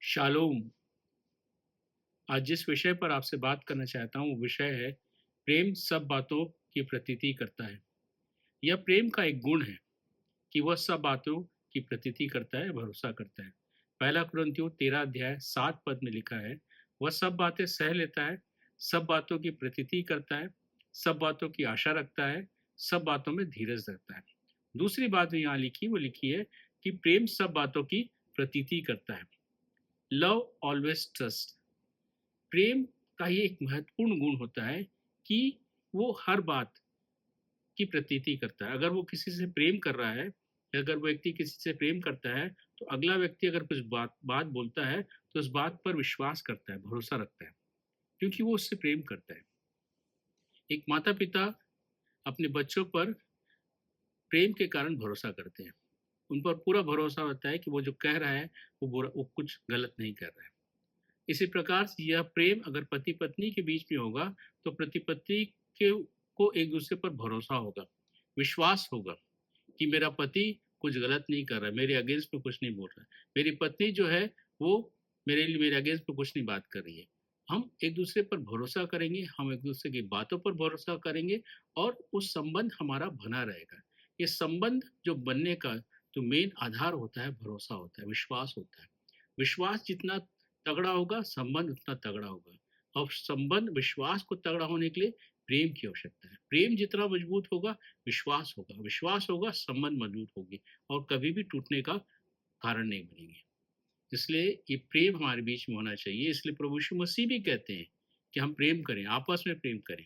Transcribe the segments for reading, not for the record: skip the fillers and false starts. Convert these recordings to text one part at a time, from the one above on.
Shalom. आज जिस विषय पर आपसे बात करना चाहता हूँ वो विषय है प्रेम सब बातों की प्रतीति करता है। यह प्रेम का एक गुण है कि वह सब बातों की प्रतीति करता है, भरोसा करता है। पहला कुरिन्थियों 13 अध्याय 7 पद में लिखा है, वह सब बातें सह लेता है, सब बातों की प्रतीति करता है, सब बातों की आशा रखता है, सब बातों में धीरज रखता है। दूसरी बात जो यहाँ लिखी वो लिखी है कि प्रेम सब बातों की प्रतीति करता है। Love always trust. प्रेम का ये एक महत्वपूर्ण गुण होता है कि वो हर बात की प्रतीति करता है। अगर वो किसी से प्रेम कर रहा है, या अगर वो व्यक्ति किसी से प्रेम करता है, तो अगला व्यक्ति अगर कुछ बात बात बोलता है तो उस बात पर विश्वास करता है, भरोसा रखता है, क्योंकि वो उससे प्रेम करता है। एक माता पिता अपने बच्चों पर प्रेम के कारण भरोसा करते हैं। उन पर पूरा भरोसा होता है कि वो जो कह रहा है वो कुछ गलत नहीं कर रहा है। इसी प्रकार से यह प्रेम अगर पति पत्नी के बीच में होगा तो पति पत्नी के को एक दूसरे पर भरोसा होगा, विश्वास होगा कि मेरा पति कुछ गलत नहीं कर रहा है, मेरे अगेंस्ट में कुछ नहीं बोल रहा है, मेरी पत्नी जो है वो मेरे अगेंस्ट में कुछ नहीं बात कर रही है। हम एक दूसरे पर भरोसा करेंगे, हम एक दूसरे की बातों पर भरोसा करेंगे और उस संबंध हमारा बना रहेगा। ये संबंध जो बनने का जो मेन आधार होता है, भरोसा होता है, विश्वास होता है। विश्वास जितना तगड़ा होगा, संबंध उतना तगड़ा होगा। और संबंध विश्वास को तगड़ा होने के लिए प्रेम की आवश्यकता है। प्रेम जितना मजबूत होगा, विश्वास होगा, विश्वास होगा, संबंध मजबूत होगी और कभी भी टूटने का कारण नहीं बनेंगे। इसलिए ये प्रेम हमारे बीच में होना चाहिए। इसलिए प्रभु यीशु मसीह भी कहते हैं कि हम प्रेम करें, आपस में प्रेम करें,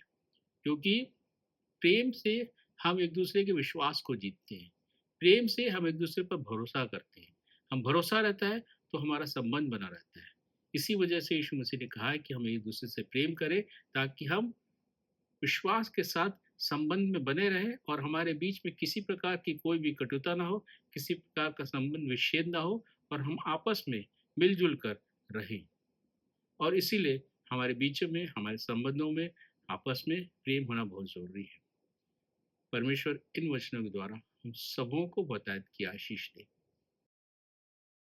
क्योंकि प्रेम से हम एक दूसरे के विश्वास को जीतते हैं। प्रेम से हम एक दूसरे पर भरोसा करते हैं। हम भरोसा रहता है तो हमारा संबंध बना रहता है। इसी वजह से यीशु मसीह ने कहा है कि हम एक दूसरे से प्रेम करें, ताकि हम विश्वास के साथ संबंध में बने रहें और हमारे बीच में किसी प्रकार की कोई भी कटुता ना हो, किसी प्रकार का संबंध विच्छेद ना हो और हम आपस में मिलजुल कर रहें। और इसीलिए हमारे बीच में, हमारे संबंधों में आपस में प्रेम होना बहुत ज़रूरी है। परमेश्वर इन वचनों के द्वारा हम सबों को बतायत की आशीष दे।